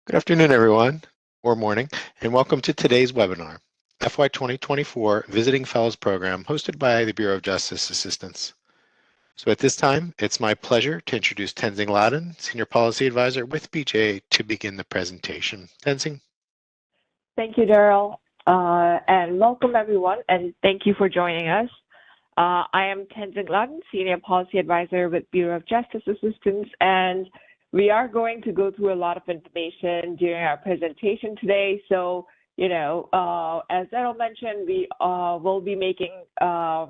Good afternoon, everyone, or morning, and welcome to today's webinar, FY24 Visiting Fellows Program, hosted by the Bureau of Justice Assistance. So at this time, it's my pleasure to introduce Tenzing Ladin, Senior Policy Advisor with BJA, to begin the presentation. Tenzing. Thank you, Daryl, and welcome everyone, and thank you for joining us. I am Tenzing Ladin, Senior Policy Advisor with Bureau of Justice Assistance, and we are going to go through a lot of information during our presentation today. So, as Daryl mentioned, we will be making a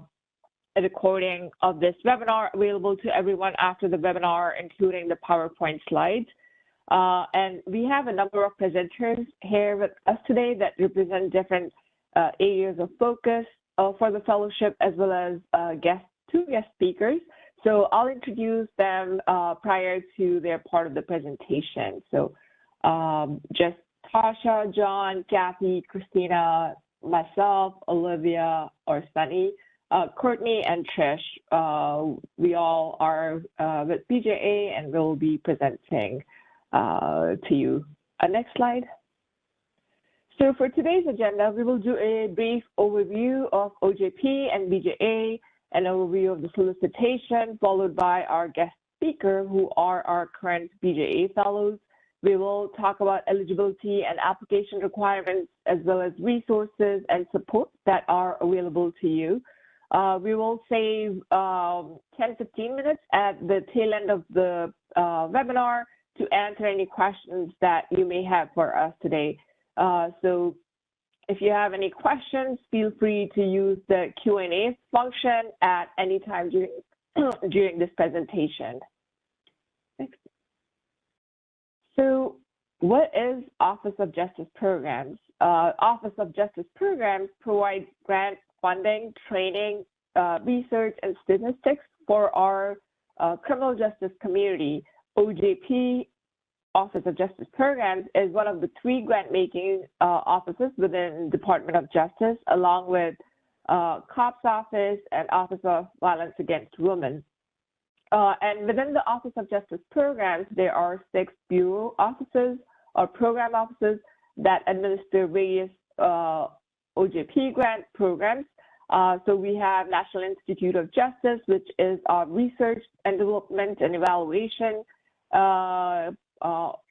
recording of this webinar available to everyone after the webinar, including the PowerPoint slides. And we have a number of presenters here with us today that represent different areas of focus for the fellowship, as well as two guest speakers. So I'll introduce them prior to their part of the presentation. So just Tasha, John, Kathy, Christina, myself, Olivia, or Sunny, Courtney, and Trish. We all are with BJA and will be presenting to you. Next slide. So for today's agenda, we will do a brief overview of OJP and BJA, an overview of the solicitation, followed by our guest speaker, who are our current BJA fellows. We will talk about eligibility and application requirements, as well as resources and support that are available to you. We will save 10-15 minutes at the tail end of the webinar to answer any questions that you may have for us today. So if you have any questions, feel free to use the Q&A function at any time during this presentation. Next. So what is Office of Justice Programs? Office of Justice Programs provides grant funding, training, research, and statistics for our criminal justice community. OJP, Office of Justice Programs, is one of the 3 grant-making offices within Department of Justice, along with COPS Office and Office of Violence Against Women. And within the Office of Justice Programs, there are 6 bureau offices or program offices that administer various OJP grant programs. So we have National Institute of Justice, which is our research and development and evaluation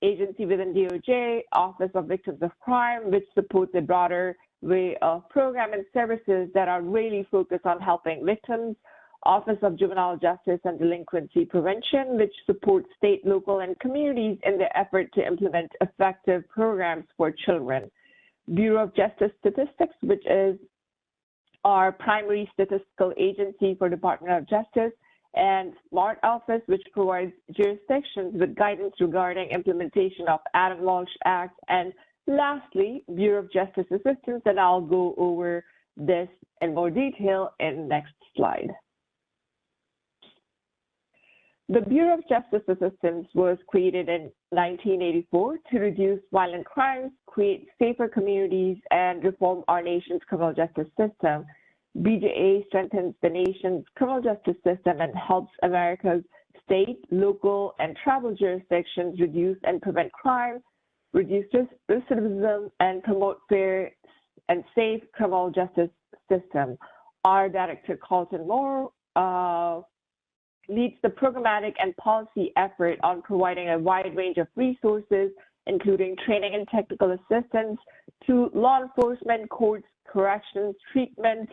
agency within DOJ, Office of Victims of Crime, which supports a broader way of program and services that are really focused on helping victims, Office of Juvenile Justice and Delinquency Prevention, which supports state, local, and communities in their effort to implement effective programs for children. Bureau of Justice Statistics, which is our primary statistical agency for Department of Justice, and SMART Office, which provides jurisdictions with guidance regarding implementation of Adam Walsh Act. And lastly, Bureau of Justice Assistance, and I'll go over this in more detail in the next slide. The Bureau of Justice Assistance was created in 1984 to reduce violent crimes, create safer communities, and reform our nation's criminal justice system. BJA strengthens the nation's criminal justice system and helps America's state, local, and tribal jurisdictions reduce and prevent crime, reduce recidivism, and promote fair and safe criminal justice system. Our Director, Carlton Moore, leads the programmatic and policy effort on providing a wide range of resources, including training and technical assistance to law enforcement, courts, corrections, treatment,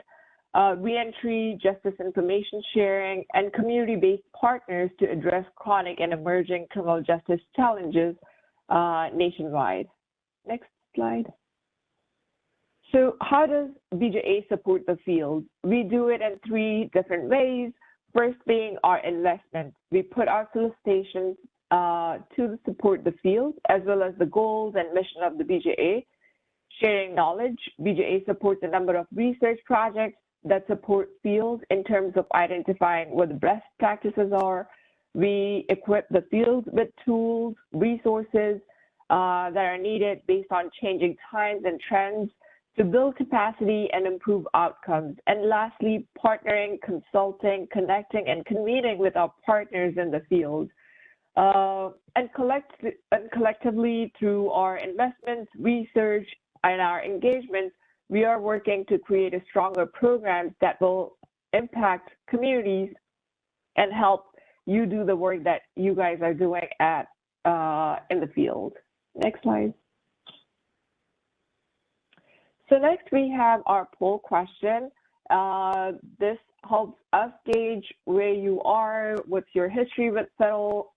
reentry, justice information sharing, and community-based partners to address chronic and emerging criminal justice challenges nationwide. Next slide. So how does BJA support the field? We do it in 3 different ways. First being our investment. We put our solicitations to support the field, as well as the goals and mission of the BJA. Sharing knowledge. BJA supports a number of research projects that support field in terms of identifying what the best practices are. We equip the field with tools, resources that are needed based on changing times and trends to build capacity and improve outcomes. And lastly, partnering, consulting, connecting, and convening with our partners in the field. And collectively through our investments, research, and our engagement, we are working to create a stronger program that will impact communities and help you do the work that you guys are doing at in the field. Next slide. So next we have our poll question. This helps us gauge where you are, what's your history with federal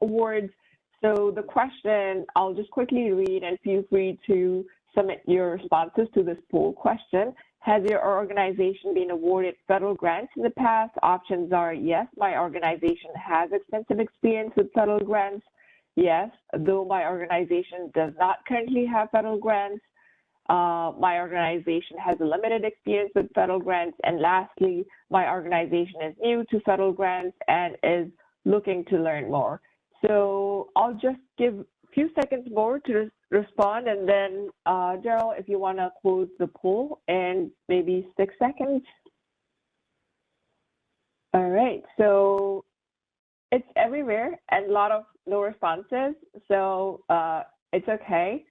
awards. So the question, I'll just quickly read and feel free to submit your responses to this poll question. Has your organization been awarded federal grants in the past? Options are yes, my organization has extensive experience with federal grants. Yes, though my organization does not currently have federal grants. My organization has a limited experience with federal grants. And lastly, my organization is new to federal grants and is looking to learn more. So I'll just give a few seconds more to respond, and then Daryl, if you want to close the poll in maybe 6 seconds. All right, so it's everywhere and a lot of no responses, so it's okay.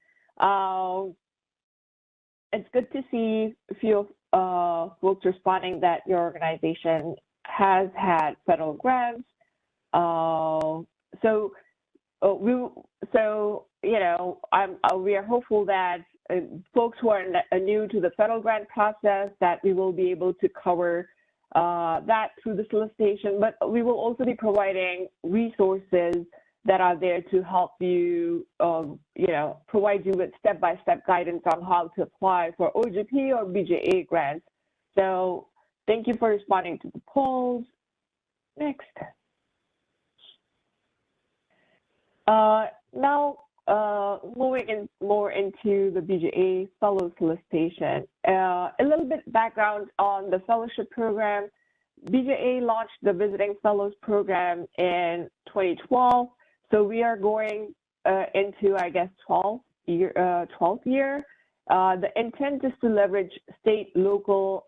It's good to see a few folks responding that your organization has had federal grants. We are hopeful that folks who are new to the federal grant process, that we will be able to cover that through the solicitation, but we will also be providing resources that are there to help you, provide you with step-by-step guidance on how to apply for OJP or BJA grants. So thank you for responding to the polls. Next. Now, moving more into the BJA fellow solicitation. A little bit background on the fellowship program. BJA launched the Visiting Fellows Program in 2012. So we are going into, I guess, 12th year. The intent is to leverage state, local,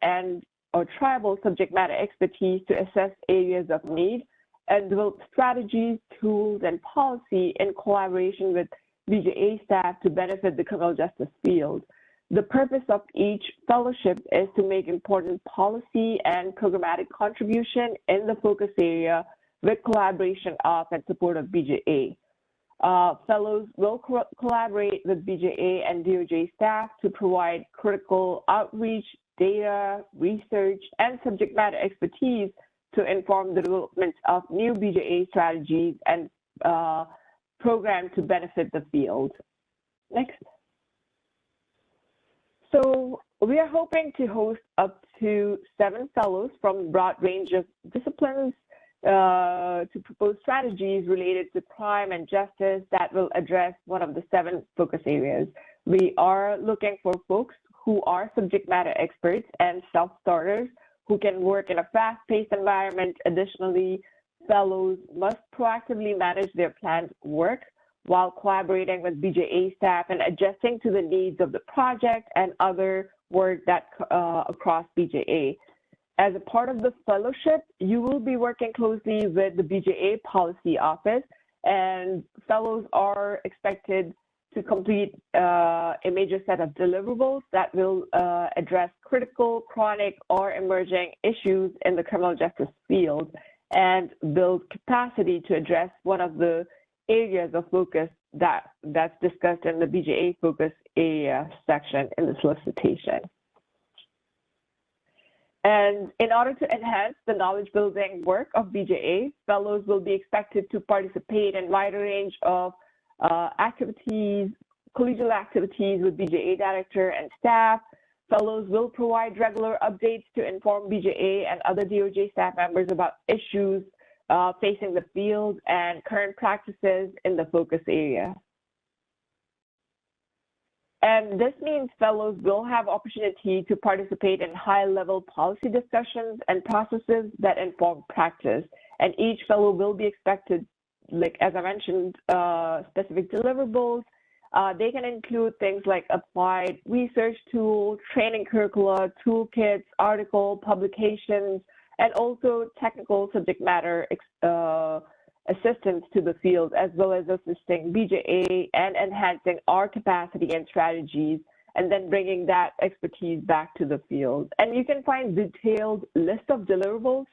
or tribal subject matter expertise to assess areas of need and develop strategies, tools, and policy in collaboration with BJA staff to benefit the criminal justice field. The purpose of each fellowship is to make important policy and programmatic contribution in the focus area with collaboration of and support of BJA. Fellows will collaborate with BJA and DOJ staff to provide critical outreach, data, research, and subject matter expertise to inform the development of new BJA strategies and programs to benefit the field. Next. So we are hoping to host up to 7 fellows from a broad range of disciplines to propose strategies related to crime and justice that will address one of the 7 focus areas. We are looking for folks who are subject matter experts and self-starters who can work in a fast-paced environment. Additionally, fellows must proactively manage their planned work while collaborating with BJA staff and adjusting to the needs of the project and other work that across BJA. As a part of the fellowship, you will be working closely with the BJA Policy Office, and fellows are expected to complete a major set of deliverables that will address critical, chronic, or emerging issues in the criminal justice field and build capacity to address one of the areas of focus that's discussed in the BJA focus area section in the solicitation. And in order to enhance the knowledge building work of BJA, fellows will be expected to participate in a wider range of activities, collegial activities with BJA director and staff. Fellows will provide regular updates to inform BJA and other DOJ staff members about issues facing the field and current practices in the focus area. And this means fellows will have opportunity to participate in high-level policy discussions and processes that inform practice. And each fellow will be expected, like as I mentioned, specific deliverables. They can include things like applied research tools, training curricula, toolkits, article publications, and also technical subject matter assistance to the field, as well as assisting BJA and enhancing our capacity and strategies, and then bringing that expertise back to the field. And you can find detailed list of deliverables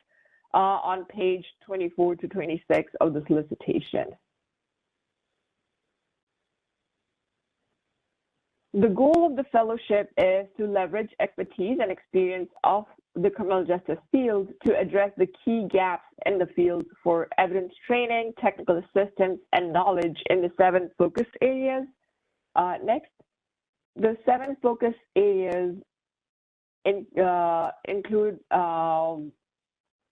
on page 24 to 26 of the solicitation. The goal of the fellowship is to leverage expertise and experience of the criminal justice field to address the key gaps in the field for evidence training, technical assistance, and knowledge in the 7 focus areas. Next, the 7 focus areas include, so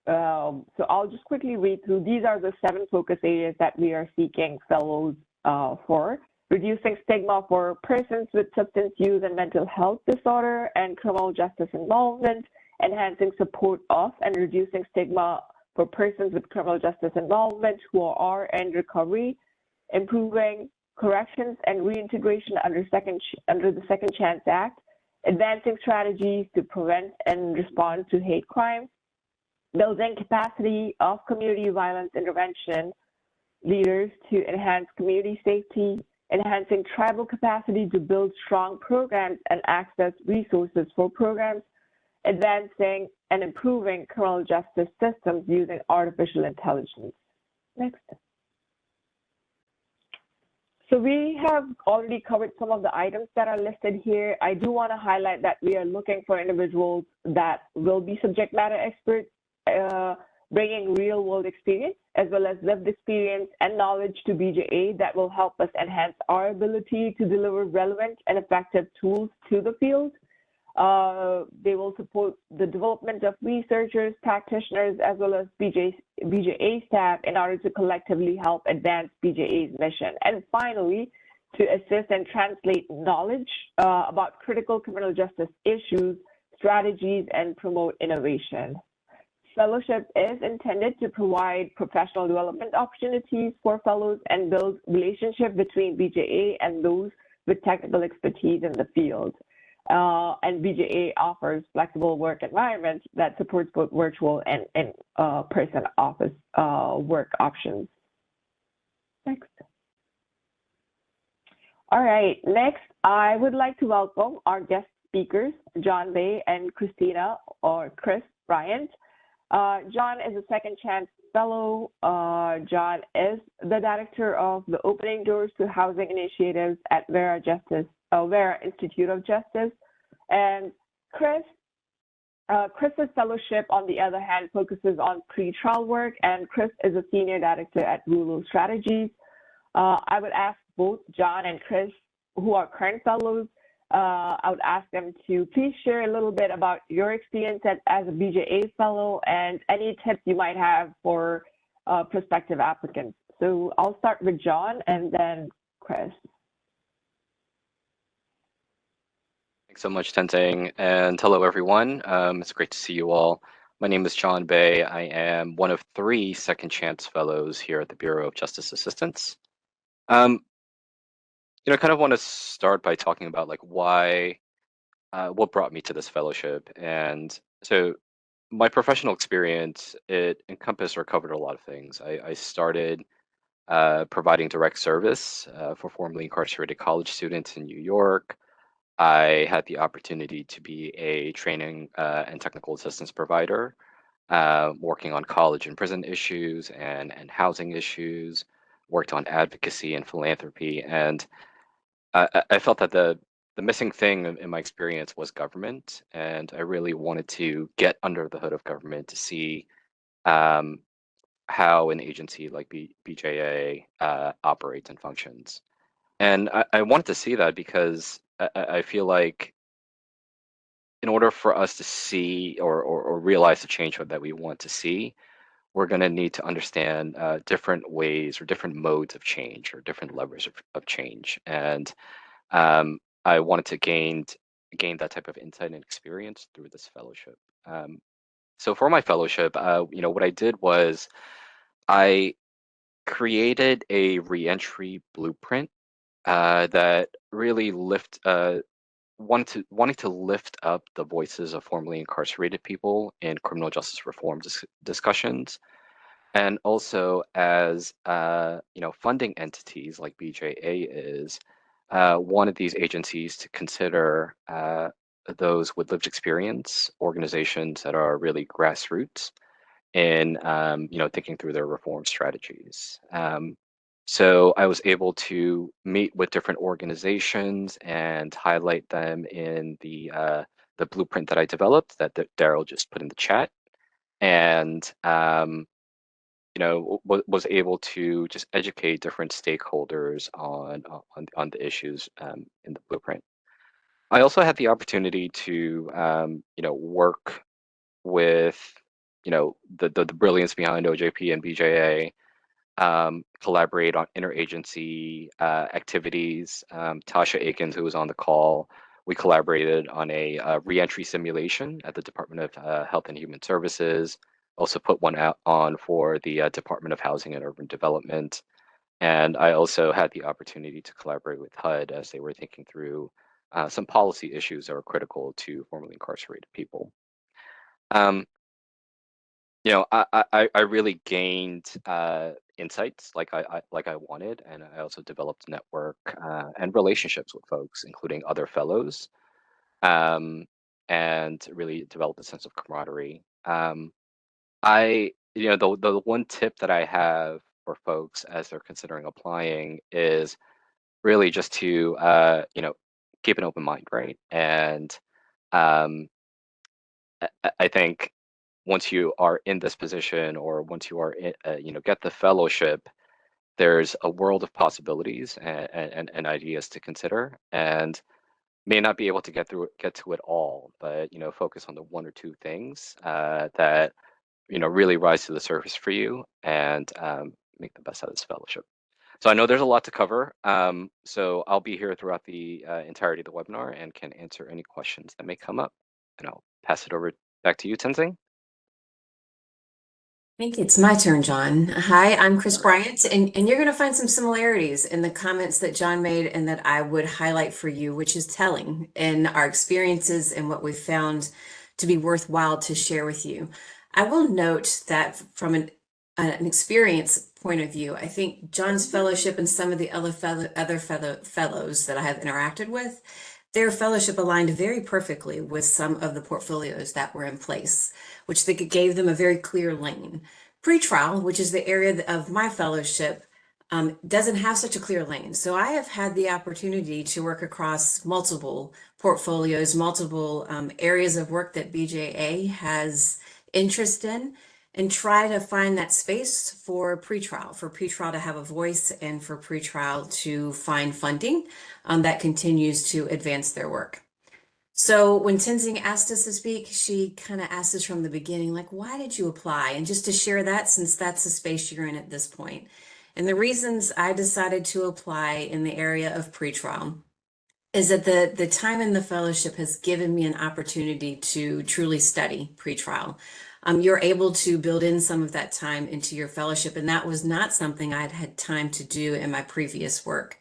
I'll just quickly read through. These are the 7 focus areas that we are seeking fellows for. Reducing stigma for persons with substance use and mental health disorder and criminal justice involvement, enhancing support of and reducing stigma for persons with criminal justice involvement who are in recovery, improving corrections and reintegration under the Second Chance Act, advancing strategies to prevent and respond to hate crimes, building capacity of community violence intervention leaders to enhance community safety, enhancing tribal capacity to build strong programs and access resources for programs, advancing and improving criminal justice systems using artificial intelligence. Next. So we have already covered some of the items that are listed here. I do want to highlight that we are looking for individuals that will be subject matter experts, bringing real-world experience, as well as lived experience and knowledge to BJA that will help us enhance our ability to deliver relevant and effective tools to the field. They will support the development of researchers, practitioners, as well as BJA staff in order to collectively help advance BJA's mission. And finally, to assist and translate knowledge about critical criminal justice issues, strategies, and promote innovation. Fellowship is intended to provide professional development opportunities for fellows and build relationship between BJA and those with technical expertise in the field. And BJA offers flexible work environment that supports both virtual and in-person office work options. Next. All right, next, I would like to welcome our guest speakers, John Bay and Christina or Chris Bryant. John is a Second Chance Fellow. John is the Director of the Opening Doors to Housing Initiatives at Vera Institute of Justice. And Chris's fellowship, on the other hand, focuses on pretrial work, and Chris is a Senior Director at Rural Strategies. I would ask both John and Chris, who are current fellows, I would ask them to please share a little bit about your experience as a BJA fellow and any tips you might have for prospective applicants. So I'll start with John and then Chris. Thanks so much, Tenzing, and hello, everyone. It's great to see you all. My name is John Bay. I am one of 3 Second Chance Fellows here at the Bureau of Justice Assistance. I kind of want to start by talking about why, what brought me to this fellowship. And so my professional experience, it encompassed or covered a lot of things. I started providing direct service for formerly incarcerated college students in New York. I had the opportunity to be a training and technical assistance provider, working on college and prison issues and housing issues, worked on advocacy and philanthropy. And I felt that the missing thing in my experience was government, and I really wanted to get under the hood of government to see how an agency like BJA operates and functions. And I wanted to see that because I feel like in order for us to see or realize the change that we want to see, we're going to need to understand different ways or different modes of change or different levers of change. And I wanted to gain that type of insight and experience through this fellowship. So for my fellowship, what I did was I created a reentry blueprint that really wanting to lift up the voices of formerly incarcerated people in criminal justice reform discussions, And also as funding entities like BJA is, one of these agencies to consider those with lived experience, organizations that are really grassroots in thinking through their reform strategies. So I was able to meet with different organizations and highlight them in the blueprint that I developed that Daryl just put in the chat, and was able to just educate different stakeholders on the issues in the blueprint. I also had the opportunity to work with the brilliance behind OJP and BJA, collaborate on interagency activities. Tasha Akins, who was on the call, we collaborated on a reentry simulation at the Department of Health and Human Services. Also put one out on for the Department of Housing and Urban Development. And I also had the opportunity to collaborate with HUD as they were thinking through some policy issues that were critical to formerly incarcerated people. I really gained insights like I wanted, and I also developed network and relationships with folks, including other fellows, and really developed a sense of camaraderie. The one tip that I have for folks as they're considering applying is really just to keep an open mind, right? And um, I think once you are in this position, or once you are get the fellowship, there's a world of possibilities and ideas to consider, and may not be able to get to it all, but focus on the one or two things that really rise to the surface for you, and make the best out of this fellowship. So I know there's a lot to cover, so I'll be here throughout the entirety of the webinar and can answer any questions that may come up, and I'll pass it over back to you, Tenzing. I think it's my turn, John. Hi, I'm Chris Bryant, and you're going to find some similarities in the comments that John made and that I would highlight for you, which is telling in our experiences and what we found to be worthwhile to share with you. I will note that from an experience point of view, I think John's fellowship and some of the other fellows that I have interacted with, their fellowship aligned very perfectly with some of the portfolios that were in place, which they gave them a very clear lane. Pretrial, which is the area of my fellowship, doesn't have such a clear lane. So I have had the opportunity to work across multiple portfolios, multiple areas of work that BJA has interest in, and try to find that space for pretrial to have a voice, and for pretrial to find funding that continues to advance their work. So when Tenzing asked us to speak, she kind of asked us from the beginning, like, why did you apply? And just to share that, since that's the space you're in at this point. And the reasons I decided to apply in the area of pretrial is that the time in the fellowship has given me an opportunity to truly study pretrial. You're able to build in some of that time into your fellowship, and that was not something I'd had time to do in my previous work.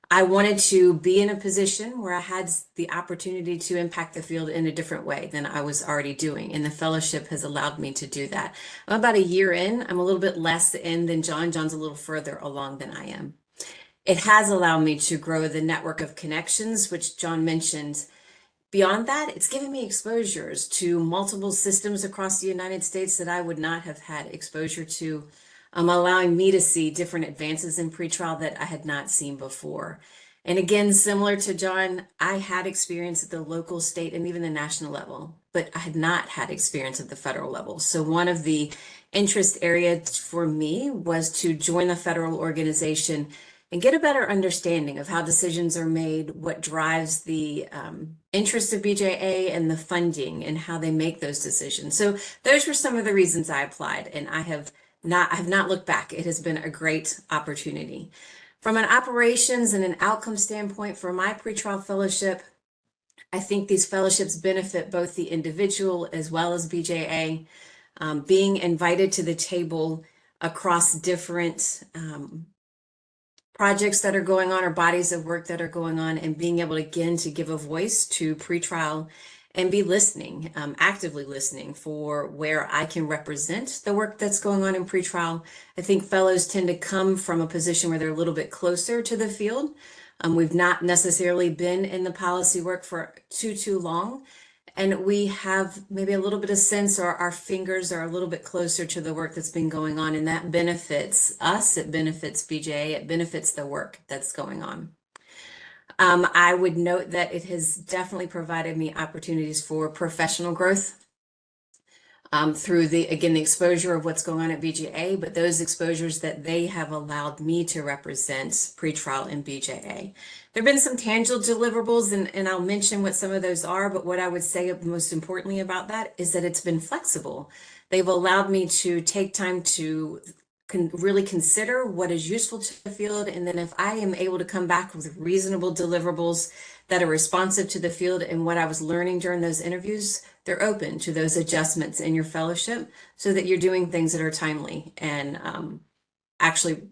I wanted to be in a position where I had the opportunity to impact the field in a different way than I was already doing, and the fellowship has allowed me to do that. I'm about a year in. I'm a little bit less in than John. John's a little further along than I am. It has allowed me to grow the network of connections, which John mentioned. Beyond that, it's given me exposures to multiple systems across the United States that I would not have had exposure to, allowing me to see different advances in pretrial that I had not seen before. And again, similar to John, I had experience at the local, state, and even the national level, but I had not had experience at the federal level. So one of the interest areas for me was to join the federal organization and get a better understanding of how decisions are made, what drives the interest of BJA and the funding, and how they make those decisions. So those were some of the reasons I applied, and I have not looked back. It has been a great opportunity. From an operations and an outcome standpoint for my pretrial fellowship, I think these fellowships benefit both the individual as well as BJA. Being invited to the table across different projects that are going on, or bodies of work that are going on, and being able again to give a voice to pretrial and be listening, actively listening for where I can represent the work that's going on in pretrial. I think fellows tend to come from a position where they're a little bit closer to the field. We've not necessarily been in the policy work for too long, and we have maybe a little bit of sense, or our fingers are a little bit closer to the work that's been going on, and that benefits us, it benefits BJA, it benefits the work that's going on. I would note that it has definitely provided me opportunities for professional growth through the exposure of what's going on at BJA, but those exposures that they have allowed me to represent pretrial in BJA. There have been some tangible deliverables, and I'll mention what some of those are, but what I would say most importantly about that is that it's been flexible. They've allowed me to take time to really consider what is useful to the field, and then if I am able to come back with reasonable deliverables that are responsive to the field and what I was learning during those interviews, they're open to those adjustments in your fellowship so that you're doing things that are timely and actually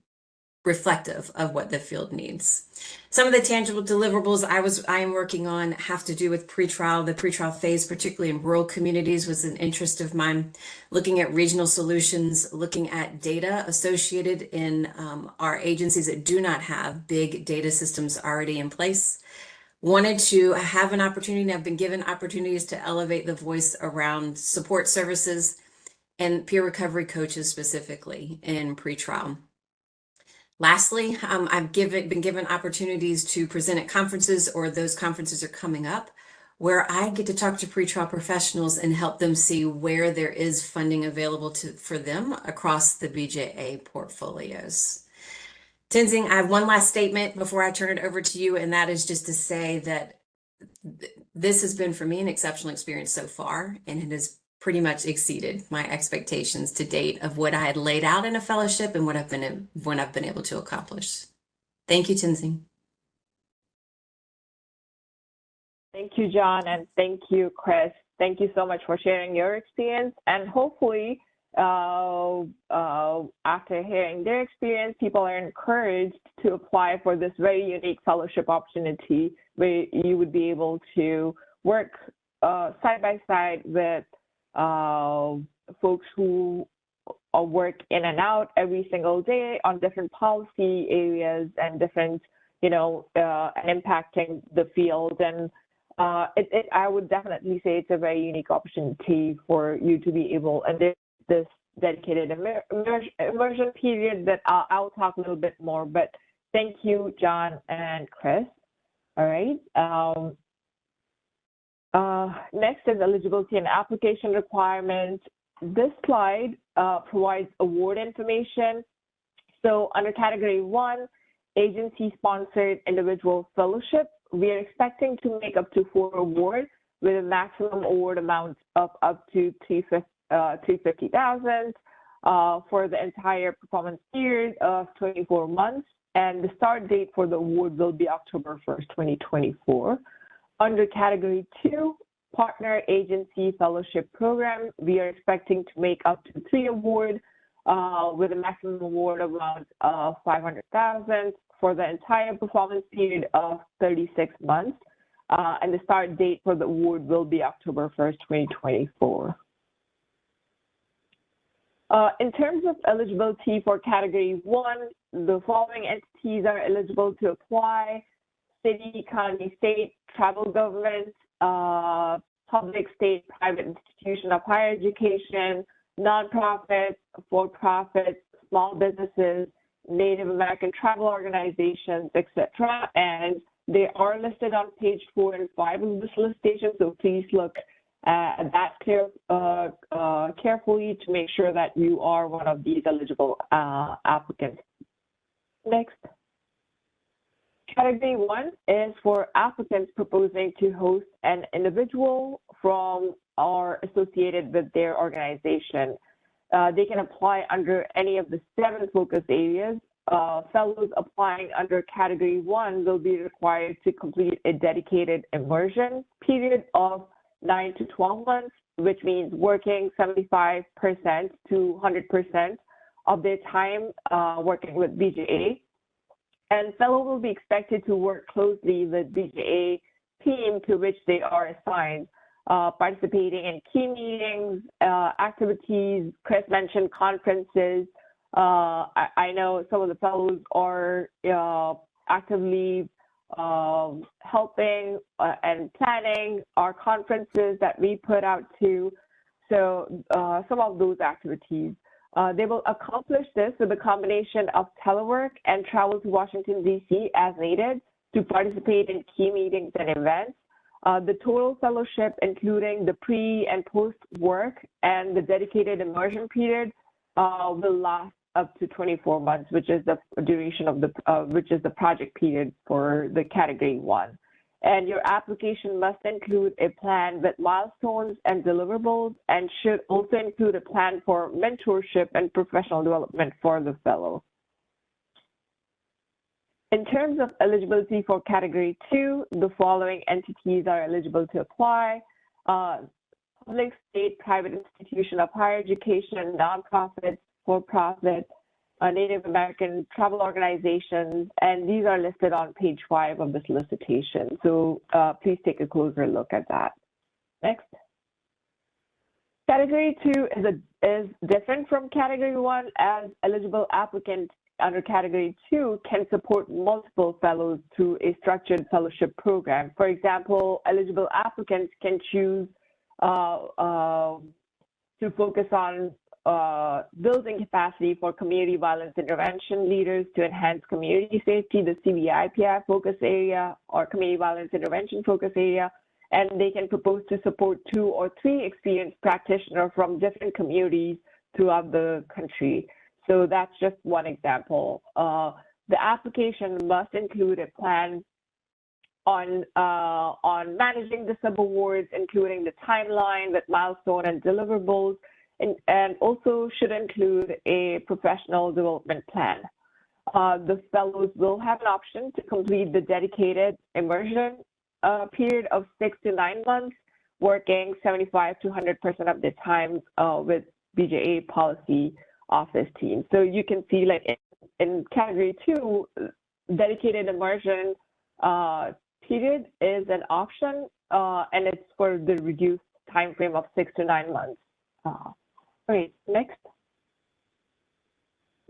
reflective of what the field needs. Some of the tangible deliverables I am working on have to do with pretrial. The pretrial phase, particularly in rural communities, was an interest of mine. Looking at regional solutions, looking at data associated in our agencies that do not have big data systems already in place. Wanted to have an opportunity, and I've been given opportunities to elevate the voice around support services and peer recovery coaches specifically in pretrial. Lastly, I've been given opportunities to present at conferences, or those conferences are coming up, where I get to talk to pretrial professionals and help them see where there is funding available for them across the BJA portfolios. Tenzing, I have one last statement before I turn it over to you, and that is just to say that this has been for me an exceptional experience so far, and it has pretty much exceeded my expectations to date of what I had laid out in a fellowship and what I've been able to accomplish. Thank you, Tenzing. Thank you, John, and thank you, Chris. Thank you so much for sharing your experience, and hopefully after hearing their experience, people are encouraged to apply for this very unique fellowship opportunity where you would be able to work side by side with folks who work in and out every single day on different policy areas and different, impacting the field. And I would definitely say it's a very unique opportunity for you to be able, and this dedicated immersion period that I'll talk a little bit more, but thank you, John and Chris. All right. Next is eligibility and application requirements. This slide provides award information. So under category 1, agency-sponsored individual fellowship, we are expecting to make up to 4 awards with a maximum award amount of up to $350,000 for the entire performance period of 24 months. And the start date for the award will be October 1st, 2024. Under category 2, partner agency fellowship program, we are expecting to make up to 3 awards with a maximum award amount of $500,000 for the entire performance period of 36 months. And the start date for the award will be October 1st, 2024. In terms of eligibility for category 1, the following entities are eligible to apply: city, county, state, tribal government, public, state, private institution of higher education, nonprofits, for-profits, small businesses, Native American tribal organizations, etc. And they are listed on page 4 and 5 of the solicitation, so please look at that carefully to make sure that you are one of these eligible applicants. Next. Category 1 is for applicants proposing to host an individual from or associated with their organization. They can apply under any of the 7 focus areas. Fellows applying under Category 1 will be required to complete a dedicated immersion period of 9 to 12 months, which means working 75% to 100% of their time working with BJA. And fellow will be expected to work closely with BJA team to which they are assigned. participating in key meetings, activities. Chris mentioned conferences. I know some of the fellows are actively helping and planning our conferences that we put out to. So some of those activities. They will accomplish this with a combination of telework and travel to Washington, D.C. as needed to participate in key meetings and events. The total fellowship, including the pre and post work and the dedicated immersion period, will last up to 24 months, which is the duration of the project period for the Category 1. And your application must include a plan with milestones and deliverables, and should also include a plan for mentorship and professional development for the fellow. In terms of eligibility for Category 2, the following entities are eligible to apply: public, state, private institution of higher education, nonprofits, for-profit, Native American travel organizations, and these are listed on page 5 of the solicitation. So please take a closer look at that. Next. Category 2 is different from Category 1, as eligible applicants under Category 2 can support multiple fellows through a structured fellowship program. For example, eligible applicants can choose to focus on building capacity for community violence intervention leaders to enhance community safety, the CVI-PI focus area or community violence intervention focus area, and they can propose to support 2 or 3 experienced practitioners from different communities throughout the country. So that's just one example. The application must include a plan on managing the subawards, including the timeline with milestone and deliverables, and also should include a professional development plan. The fellows will have an option to complete the dedicated immersion period of 6 to 9 months, working 75 to 100% of the time with BJA policy office team. So you can see, like in Category 2, dedicated immersion period is an option, and it's for the reduced time frame of 6 to 9 months. Great, next.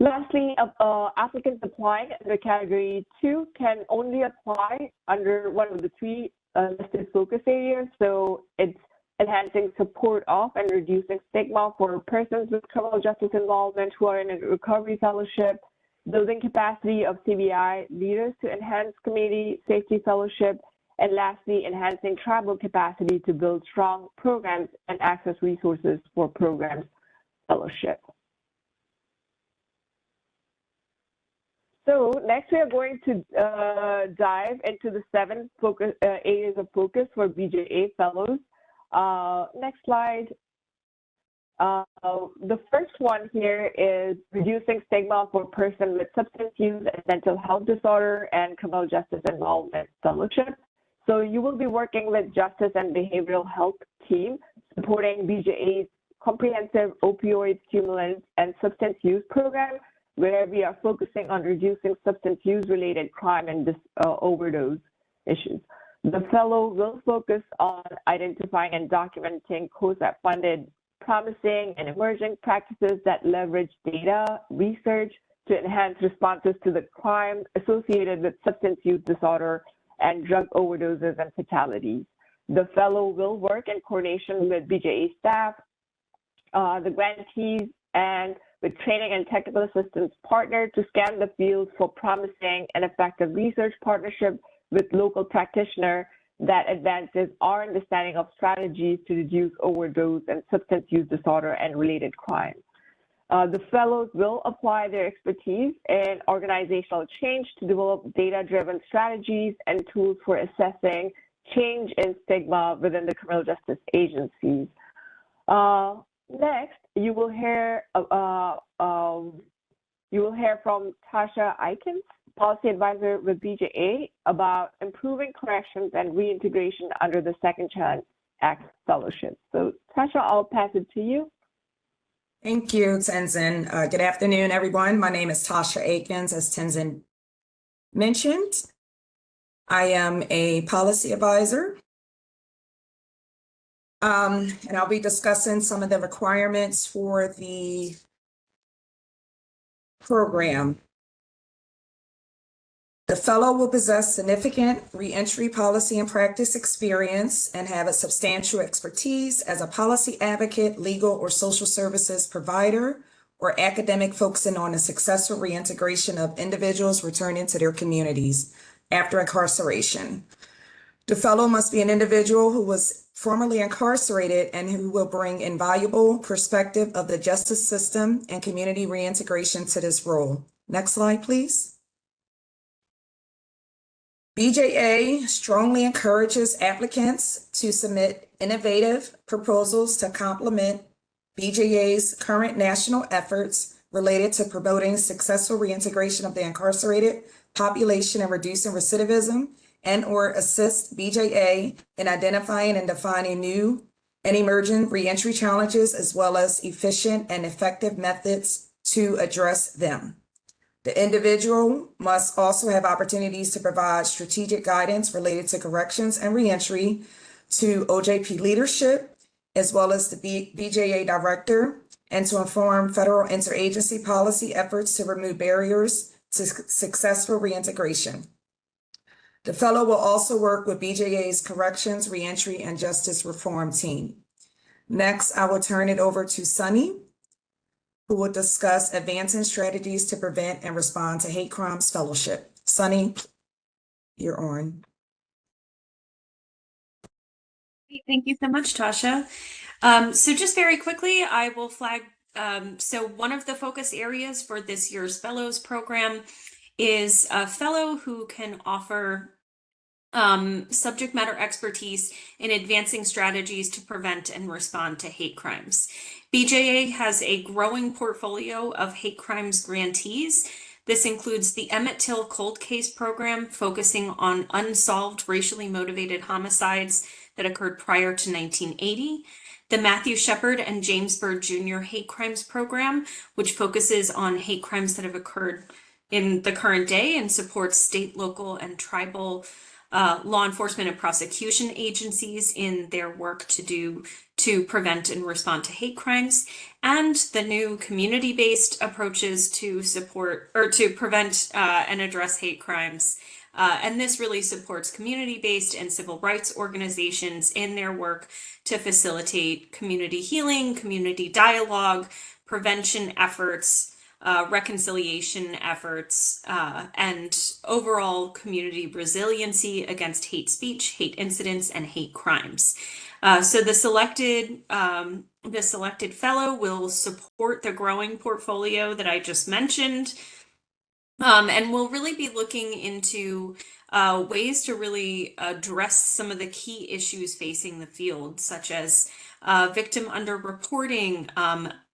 Lastly, applicants applying under Category 2 can only apply under one of the 3 listed focus areas. So it's enhancing support of and reducing stigma for persons with criminal justice involvement who are in a recovery fellowship, building capacity of CVI leaders to enhance community safety fellowship, and lastly, enhancing travel capacity to build strong programs and access resources for programs fellowship. So next we are going to dive into the 7 focus, areas of focus for BJA fellows. Next slide. The first one here is reducing stigma for person with substance use and mental health disorder and criminal justice involvement fellowship. So you will be working with Justice and Behavioral Health team, supporting BJA's comprehensive opioid, stimulant, and substance use program, where we are focusing on reducing substance use related crime and overdose issues. The fellow will focus on identifying and documenting COSAP-funded promising and emerging practices that leverage data research to enhance responses to the crime associated with substance use disorder and drug overdoses and fatalities. The fellow will work in coordination with BJA staff, the grantees, and with training and technical assistance partner to scan the field for promising and effective research partnership with local practitioner that advances our understanding of strategies to reduce overdose and substance use disorder and related crime. The fellows will apply their expertise in organizational change to develop data-driven strategies and tools for assessing change in stigma within the criminal justice agencies. Next, you will hear from Tasha Aikens, policy advisor with BJA, about improving corrections and reintegration under the Second Chance Act fellowship. So Tasha, I'll pass it to you. Thank you, Tenzin. Good afternoon, everyone. My name is Tasha Aikens, as Tenzin mentioned. I am a policy advisor And I'll be discussing some of the requirements for the program. The fellow will possess significant reentry policy and practice experience and have a substantial expertise as a policy advocate, legal or social services provider, or academic focusing on the successful reintegration of individuals returning to their communities after incarceration. The fellow must be an individual who was formerly incarcerated and who will bring invaluable perspective of the justice system and community reintegration to this role. Next slide, please. BJA strongly encourages applicants to submit innovative proposals to complement BJA's current national efforts related to promoting successful reintegration of the incarcerated population and reducing recidivism, and/or assist BJA in identifying and defining new and emerging reentry challenges, as well as efficient and effective methods to address them. The individual must also have opportunities to provide strategic guidance related to corrections and reentry to OJP leadership, as well as the BJA director, and to inform federal interagency policy efforts to remove barriers to successful reintegration. The fellow will also work with BJA's Corrections, Reentry, and Justice Reform team. Next, I will turn it over to Sunny, who will discuss advancing strategies to prevent and respond to hate crimes fellowship. Sunny, you're on. Thank you so much, Tasha. So just very quickly, I will flag, so one of the focus areas for this year's Fellows Program is a fellow who can offer subject matter expertise in advancing strategies to prevent and respond to hate crimes. BJA has a growing portfolio of hate crimes grantees. This includes the Emmett Till Cold Case Program, focusing on unsolved racially motivated homicides that occurred prior to 1980. The Matthew Shepard and James Byrd Jr. Hate Crimes Program, which focuses on hate crimes that have occurred in the current day and supports state, local, and tribal law enforcement and prosecution agencies in their work to prevent and respond to hate crimes, and the new community-based approaches to support or to prevent and address hate crimes. And this really supports community-based and civil rights organizations in their work to facilitate community healing, community dialogue, prevention efforts, reconciliation efforts, and overall community resiliency against hate speech, hate incidents, and hate crimes. So the selected fellow will support the growing portfolio that I just mentioned, and we'll really be looking into ways to really address some of the key issues facing the field, such as victim underreporting,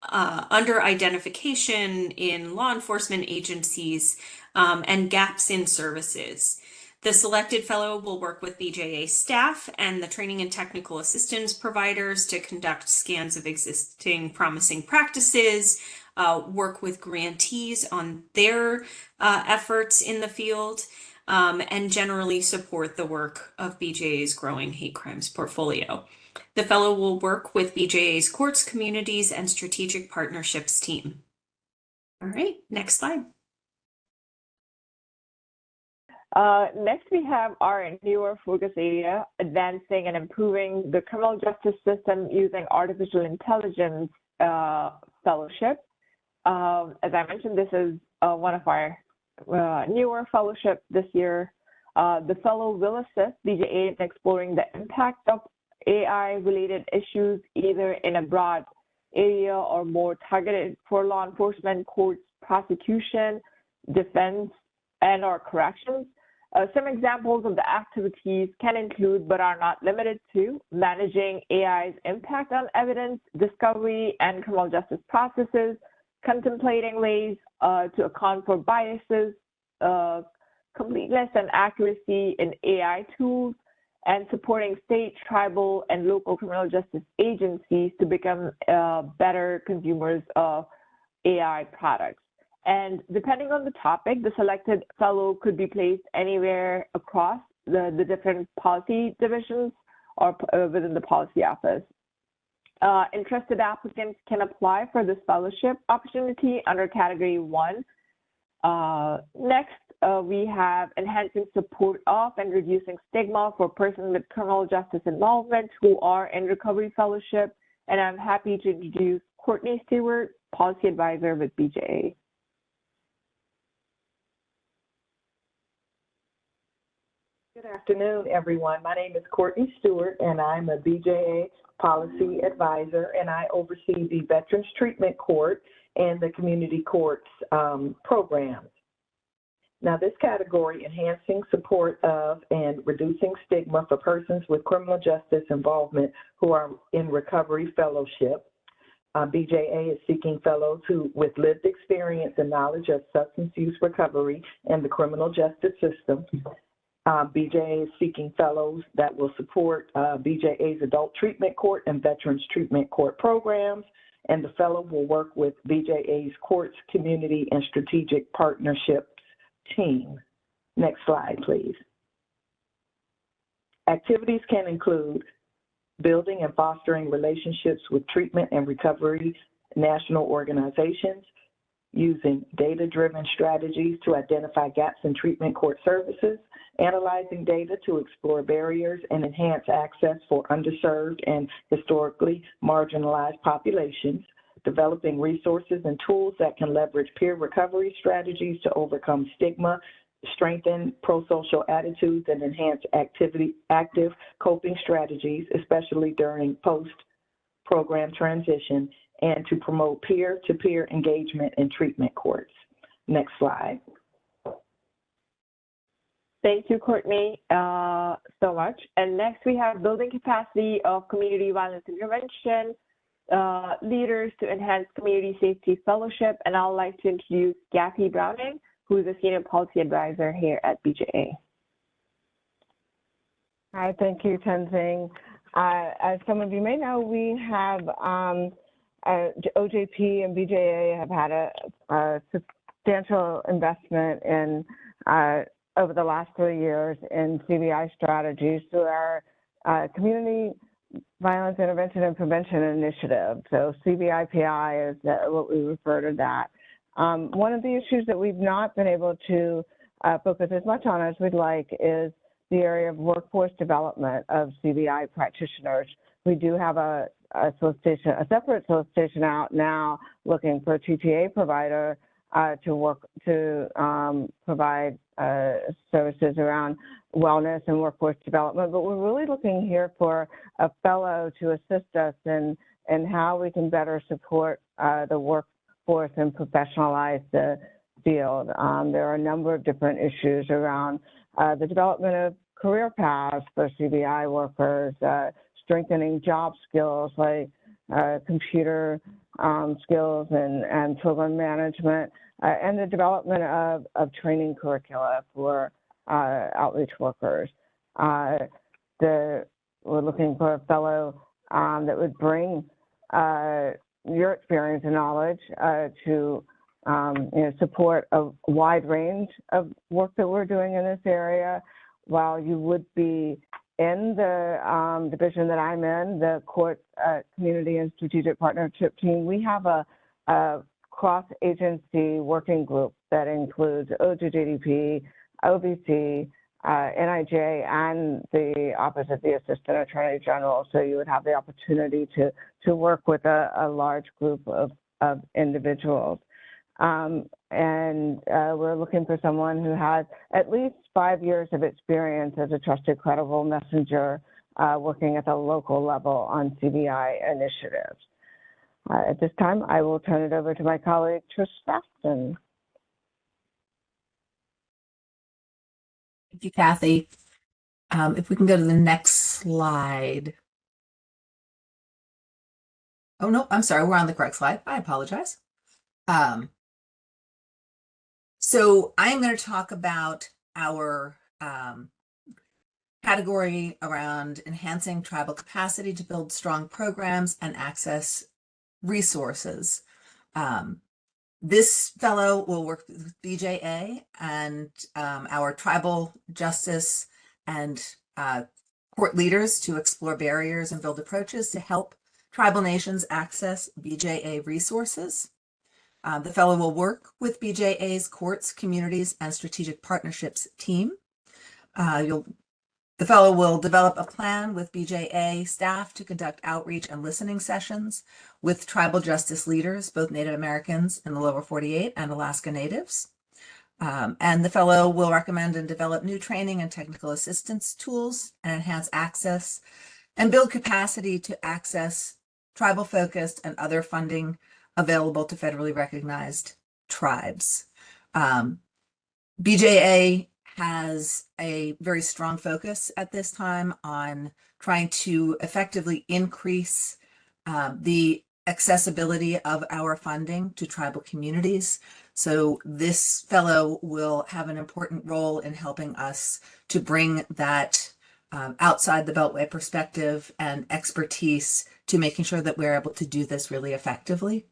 under-identification in law enforcement agencies, and gaps in services. The selected fellow will work with BJA staff and the training and technical assistance providers to conduct scans of existing promising practices, work with grantees on their efforts in the field, and generally support the work of BJA's growing hate crimes portfolio. The fellow will work with BJA's courts, communities, and strategic partnerships team. All right, next slide. Next, we have our newer focus area, advancing and improving the criminal justice system using artificial intelligence fellowship. As I mentioned, this is one of our newer fellowship this year. The fellow will assist BJA in exploring the impact of AI-related issues, either in a broad area or more targeted for law enforcement, courts, prosecution, defense, and/or corrections. Some examples of the activities can include, but are not limited to, managing AI's impact on evidence, discovery, and criminal justice processes, contemplating ways to account for biases, completeness and accuracy in AI tools, and supporting state, tribal, and local criminal justice agencies to become better consumers of AI products. And depending on the topic, the selected fellow could be placed anywhere across the different policy divisions or within the policy office. Interested applicants can apply for this fellowship opportunity under Category 1. Next, we have enhancing support of and reducing stigma for persons with criminal justice involvement who are in recovery fellowship. And I'm happy to introduce Courtney Stewart, Policy Advisor with BJA. Good afternoon, everyone. My name is Courtney Stewart, and I'm a BJA Policy Advisor, and I oversee the Veterans Treatment Court and the Community Courts programs. Now, this category, enhancing support of and reducing stigma for persons with criminal justice involvement who are in recovery fellowship. BJA is seeking fellows with lived experience and knowledge of substance use recovery and the criminal justice system. BJA is seeking fellows that will support BJA's Adult Treatment Court and Veterans Treatment Court programs, and the fellow will work with BJA's Courts, Community, and Strategic Partnerships team. Next slide, please. Activities can include building and fostering relationships with treatment and recovery national organizations, using data-driven strategies to identify gaps in treatment court services, analyzing data to explore barriers and enhance access for underserved and historically marginalized populations, developing resources and tools that can leverage peer recovery strategies to overcome stigma, strengthen pro-social attitudes, and enhance active coping strategies, especially during post-program transition, and to promote peer-to-peer engagement in treatment courts. Next slide. Thank you, Courtney, so much. And next we have building capacity of community violence intervention leaders to enhance community safety fellowship. And I'd like to introduce Kathy Browning, who is a senior policy advisor here at BJA. Hi, thank you, Tenzing. As some of you may know, we have OJP and BJA have had a substantial investment in over the last 3 years in CVI strategies through our Community Violence Intervention and Prevention Initiative. So CVIPI is what we refer to that. One of the issues that we've not been able to focus as much on as we'd like is the area of workforce development of CVI practitioners. We do have a separate solicitation out now looking for a TTA provider to provide services around wellness and workforce development, but we're really looking here for a fellow to assist us in how we can better support the workforce and professionalize the field. There are a number of different issues around the development of career paths for CVI workers, strengthening job skills like computer skills and program management, and the development of training curricula for outreach workers. We're looking for a fellow that would bring your experience and knowledge to support a wide range of work that we're doing in this area. While you would be in the division that I'm in, the Court Community and Strategic Partnership team, we have a cross-agency working group that includes OJDP, OVC, NIJ, and the Office of the Assistant Attorney General. So you would have the opportunity to work with a large group of individuals. We're looking for someone who has at least 5 years of experience as a trusted, credible messenger working at the local level on CVI initiatives. At this time, I will turn it over to my colleague, Trish Safton. Thank you, Kathy. If we can go to the next slide. Oh, no, I'm sorry. We're on the correct slide. I apologize. So I'm going to talk about our category around enhancing tribal capacity to build strong programs and access resources. This fellow will work with BJA and our tribal justice and court leaders to explore barriers and build approaches to help Tribal nations access BJA resources. The fellow will work with BJA's courts, communities, and strategic partnerships team. The fellow will develop a plan with BJA staff to conduct outreach and listening sessions with tribal justice leaders, both Native Americans in the lower 48 and Alaska Natives. And the fellow will recommend and develop new training and technical assistance tools and enhance access and build capacity to access tribal focused and other funding available to federally recognized tribes. BJA has a very strong focus at this time on trying to effectively increase the accessibility of our funding to tribal communities. So this fellow will have an important role in helping us to bring that outside the Beltway perspective and expertise to making sure that we're able to do this really effectively.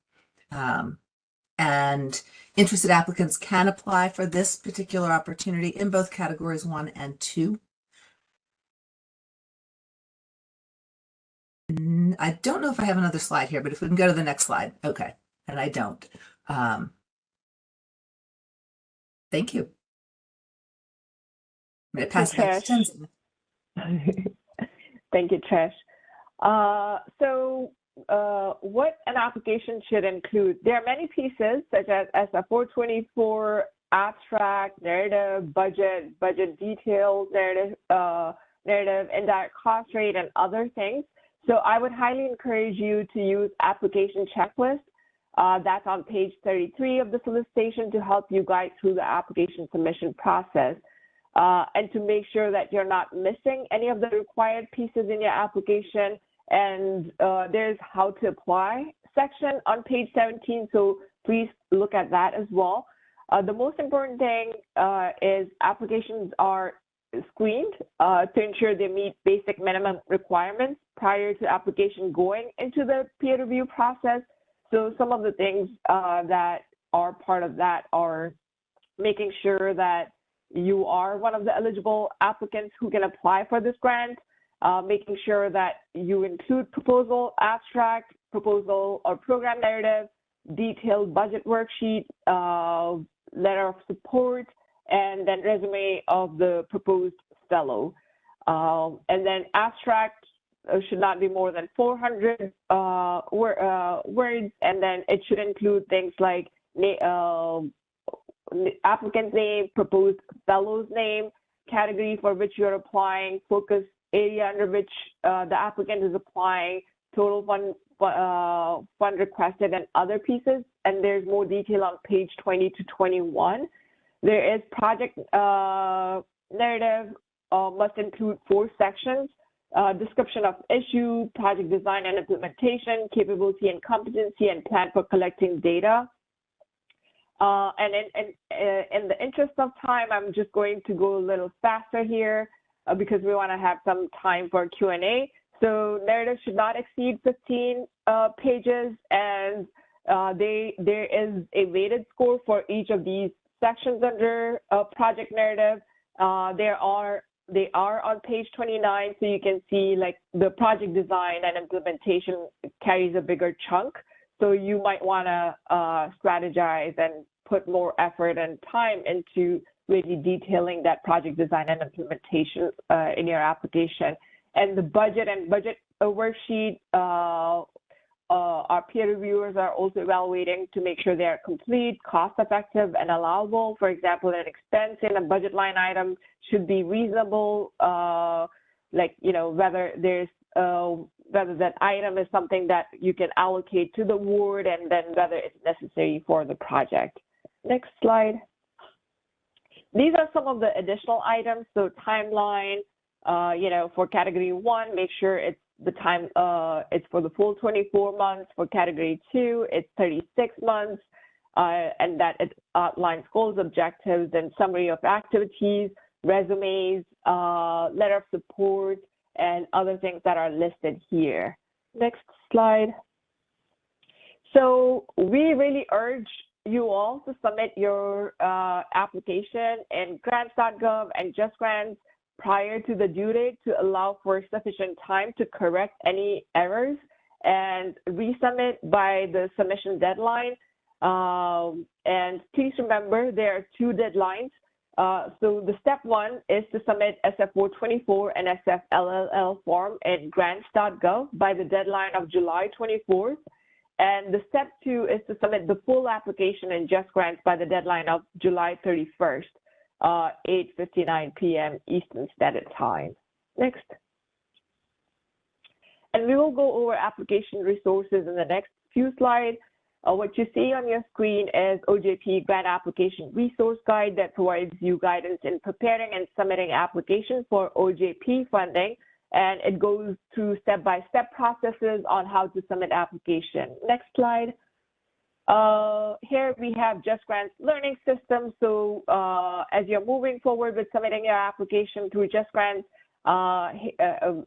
And interested applicants can apply for this particular opportunity in both categories 1 and 2. I don't know if I have another slide here, but if we can go to the next slide. Okay, and I don't. Thank you. I'm going to pass it back to Tenzin. Thank you, Trish. What an application should include. There are many pieces such as a 424 abstract, narrative, budget details, narrative, indirect cost rate, and other things. So I would highly encourage you to use application checklist. That's on page 33 of the solicitation to help you guide through the application submission process. And to make sure that you're not missing any of the required pieces in your application. And there's how to apply section on page 17, so please look at that as well. The most important thing is applications are screened to ensure they meet basic minimum requirements prior to application going into the peer review process. So some of the things that are part of that are making sure that you are one of the eligible applicants who can apply for this grant, making sure that you include proposal abstract, proposal or program narrative, detailed budget worksheet, letter of support, and then resume of the proposed fellow. And then abstract should not be more than 400 words, and then it should include things like applicant's name, proposed fellow's name, category for which you're applying, focus area under which the applicant is applying, total fund requested, and other pieces. And there's more detail on page 20 to 21. There is project narrative, must include 4 sections: description of issue, project design and implementation, capability and competency, and plan for collecting data. And in the interest of time, I'm just going to go a little faster here because we want to have some time for Q&A. So narrative should not exceed 15 pages, and there is a weighted score for each of these sections under project narrative. They are on page 29, so you can see like the project design and implementation carries a bigger chunk. So you might want to strategize and put more effort and time into really detailing that project design and implementation in your application. And the budget and budget worksheet, our peer reviewers are also evaluating to make sure they are complete, cost-effective, and allowable. For example, an expense in a budget line item should be reasonable, whether that item is something that you can allocate to the ward, and then whether it's necessary for the project. Next slide. These are some of the additional items. So timeline, for category 1, make sure it's the time, it's for the full 24 months. For category 2, it's 36 months, and that it outlines goals, objectives, and summary of activities, resumes, letter of support, and other things that are listed here. Next slide. So we really urge you all to submit your application in grants.gov and JustGrants prior to the due date to allow for sufficient time to correct any errors and resubmit by the submission deadline. And please remember there are 2 deadlines. So the step 1 is to submit SF424 and SFLLL form in grants.gov by the deadline of July 24th. And the step 2 is to submit the full application in Just Grants by the deadline of July 31st, 8:59 p.m. Eastern Standard Time. Next. And we will go over application resources in the next few slides. What you see on your screen is OJP Grant Application Resource Guide that provides you guidance in preparing and submitting applications for OJP funding, and it goes through step-by-step processes on how to submit application. Next slide. Here we have Just Grants Learning System. So as you're moving forward with submitting your application through Just Grants,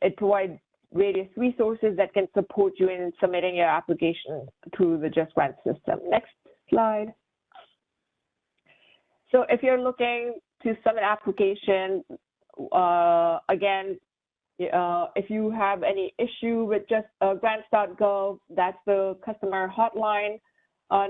it provides various resources that can support you in submitting your application through the Just Grants system. Next slide. So if you're looking to submit application, again, if you have any issue with just grants.gov, that's the customer hotline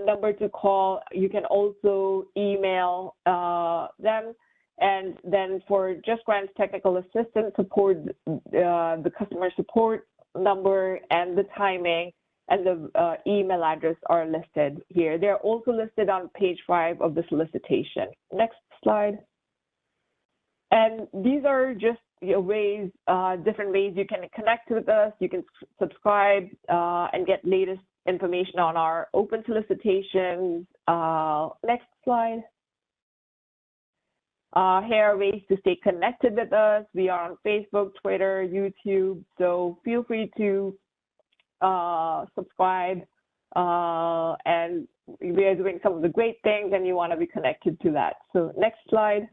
number to call. You can also email them. And then for Just Grants technical assistance support, the customer support number and the timing and the email address are listed here. They're also listed on page 5 of the solicitation. Next slide. And these are just ways, different ways you can connect with us. You can subscribe and get latest information on our open solicitations. Next slide. Here are ways to stay connected with us. We are on Facebook, Twitter, YouTube, so feel free to subscribe. And we are doing some of the great things and you want to be connected to that. So next slide.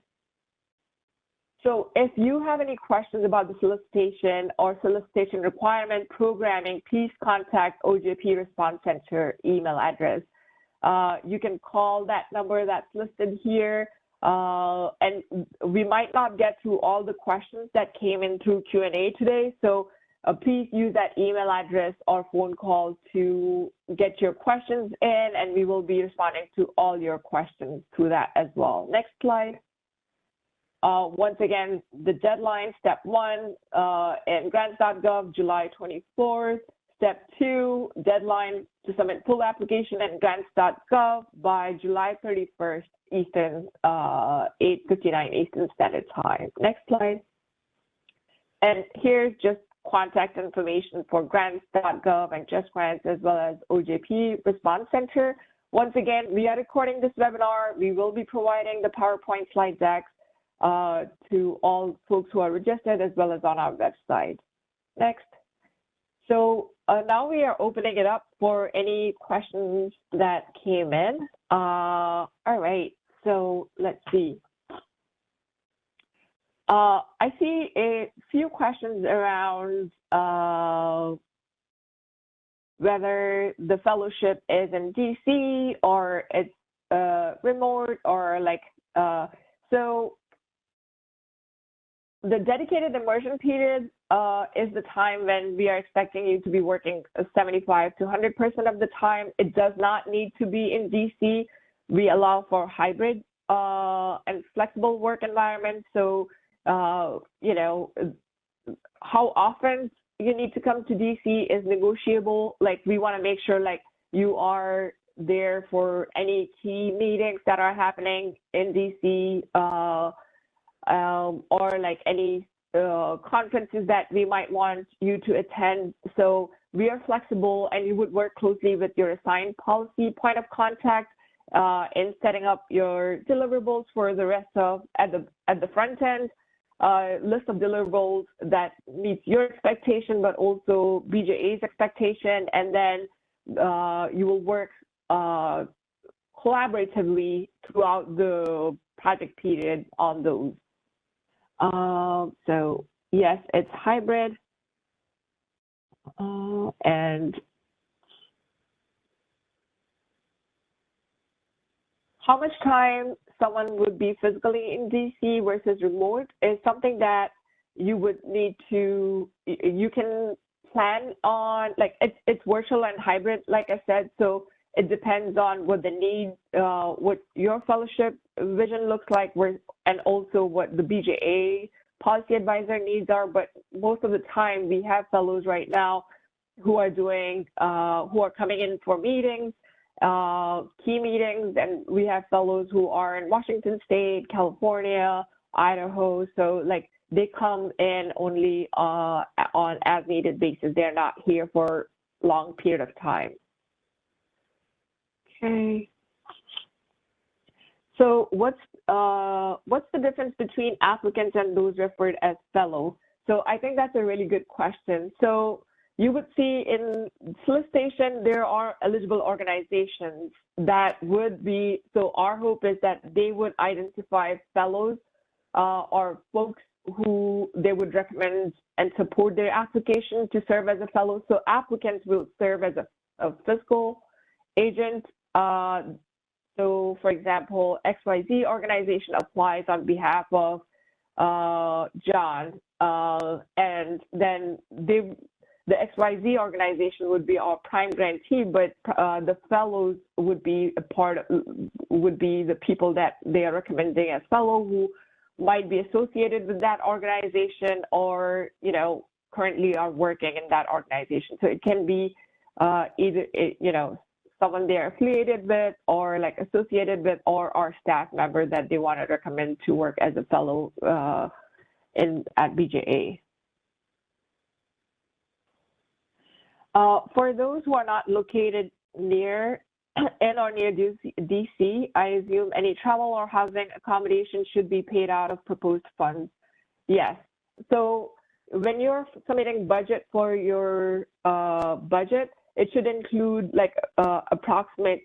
So if you have any questions about the solicitation or solicitation requirement programming, please contact OJP Response Center email address. You can call that number that's listed here. And we might not get through all the questions that came in through Q&A today, so please use that email address or phone call to get your questions in, and we will be responding to all your questions through that as well. Next slide. Once again, the deadline, step 1 in grants.gov, July 24th. Step 2, deadline to submit full application at grants.gov by July 31st. Eastern, 8:59 Eastern Standard Time. Next slide. And here's just contact information for grants.gov and Just Grants as well as OJP Response Center. Once again, we are recording this webinar. We will be providing the PowerPoint slide decks to all folks who are registered as well as on our website. Next. So now we are opening it up for any questions that came in. All right, so let's see. I see a few questions around whether the fellowship is in DC or it's remote or like, so the dedicated immersion period is the time when we are expecting you to be working 75 to 100% of the time. It does not need to be in DC. We allow for hybrid and flexible work environments. So, you know, how often you need to come to DC is negotiable. Like, we want to make sure like you are there for any key meetings that are happening in DC or like any conferences that we might want you to attend. So we are flexible, and you would work closely with your assigned policy point of contact in setting up your deliverables for the rest of at the front end, list of deliverables that meets your expectation, but also BJA's expectation, and then you will work collaboratively throughout the project period on those. So yes, it's hybrid, and how much time someone would be physically in DC versus remote is something that you would need to, you can plan on, like, it's virtual and hybrid, like I said, so it depends on what the need, what your fellowship vision looks like, and also what the BJA policy advisor needs are. But most of the time, we have fellows right now who are coming in for meetings, key meetings, and we have fellows who are in Washington State, California, Idaho. So like they come in only on as needed basis. They're not here for long period of time. Okay. So what's the difference between applicants and those referred as fellow? So I think that's a really good question. So you would see in solicitation, there are eligible organizations that would be, so our hope is that they would identify fellows or folks who they would recommend and support their application to serve as a fellow. So applicants will serve as a fiscal agent. So for example, XYZ organization applies on behalf of John, and then the XYZ organization would be our prime grantee, but the fellows would be the people that they are recommending as fellow who might be associated with that organization or, you know, currently are working in that organization. So it can be either, you know, someone they're affiliated with or like associated with, or our staff member that they want to recommend to work as a fellow at BJA. For those who are not located near or near DC, I assume any travel or housing accommodation should be paid out of proposed funds. Yes. So when you're submitting budget for your budget, it should include like approximate,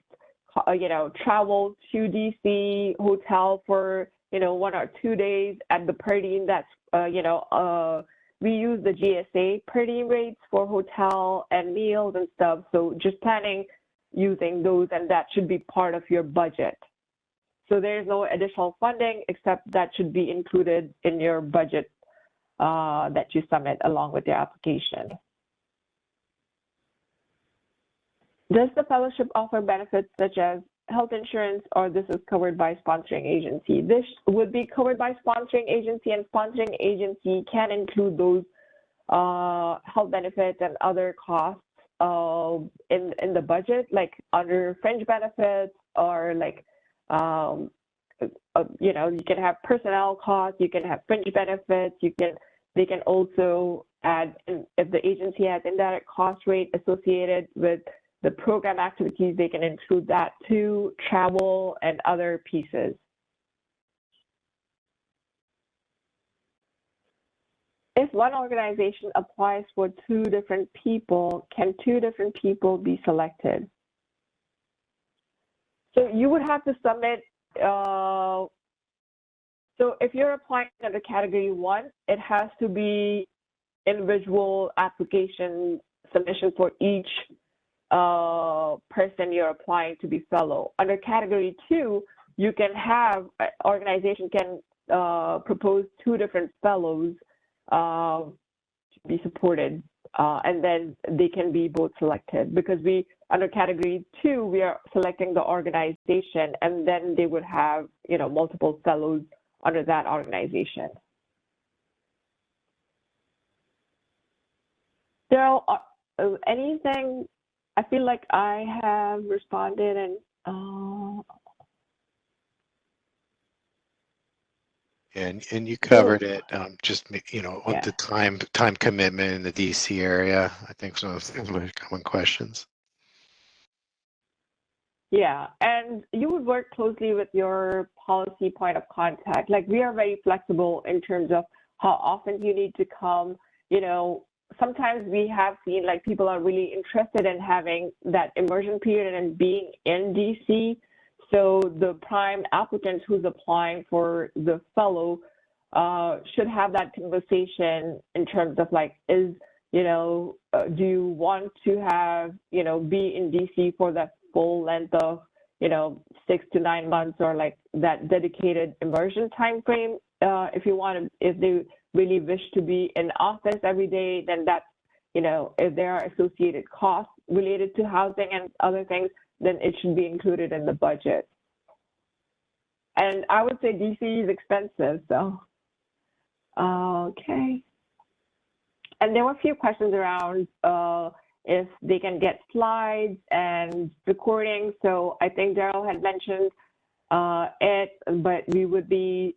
you know, travel to DC, hotel for, you know, 1 or 2 days at the per diem. That's, you know, we use the GSA per diem rates for hotel and meals and stuff. So just planning using those, and that should be part of your budget. So there's no additional funding except that should be included in your budget that you submit along with your application. Does the fellowship offer benefits such as health insurance, or this is covered by sponsoring agency? This would be covered by sponsoring agency, and sponsoring agency can include those health benefits and other costs in the budget, like under fringe benefits, or like you know, you can have personnel costs, you can have fringe benefits, they can also add, if the agency has indirect cost rate associated with the program activities, they can include that too, travel and other pieces. If one organization applies for 2 different people, can 2 different people be selected? So you would have to submit, so if you're applying under category 1, it has to be individual application submission for each person you're applying to be fellow. Under category 2, you can have, organization can propose 2 different fellows to be supported, and then they can be both selected, because under category 2, we are selecting the organization, and then they would have, you know, multiple fellows under that organization. Daryl, anything? I feel like I have responded, and and you covered it. Just, you know, yeah, the time commitment in the DC area, I think some of the common questions. Yeah, and you would work closely with your policy point of contact. Like, we are very flexible in terms of how often you need to come. You know, sometimes we have seen like people are really interested in having that immersion period and being in DC. So the prime applicant who's applying for the fellow should have that conversation in terms of like, do you want to have, be in DC for that full length of, 6 to 9 months, or like that dedicated immersion time frame? If they really wish to be in office every day, then that's if there are associated costs related to housing and other things, then it should be included in the budget. And I would say DC is expensive, so, okay. And there were a few questions around if they can get slides and recordings. So I think Daryl had mentioned it, but we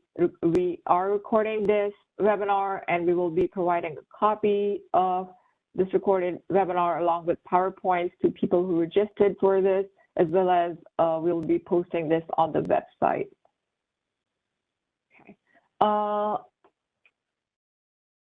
are recording this webinar, and we will be providing a copy of this recorded webinar along with PowerPoints to people who registered for this, as well as we'll be posting this on the website. Okay.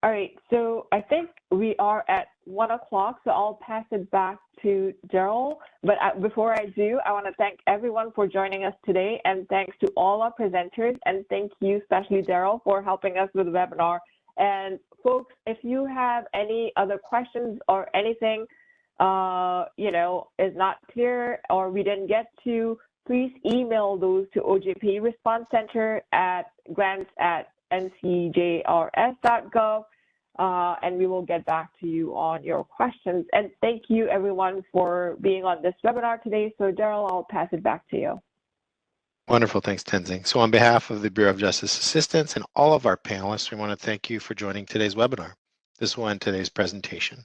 All right, so I think we are at 1 o'clock, so I'll pass it back to Daryl. But before I do, I want to thank everyone for joining us today, and thanks to all our presenters, and thank you, especially Daryl, for helping us with the webinar. And folks, if you have any other questions or anything, is not clear or we didn't get to, please email those to OJP Response Center at grants@ncjrs.gov, and we will get back to you on your questions. And thank you, everyone, for being on this webinar today. So, Daryl, I'll pass it back to you. Wonderful. Thanks, Tenzing. So on behalf of the Bureau of Justice Assistants and all of our panelists, we want to thank you for joining today's webinar. This will end today's presentation.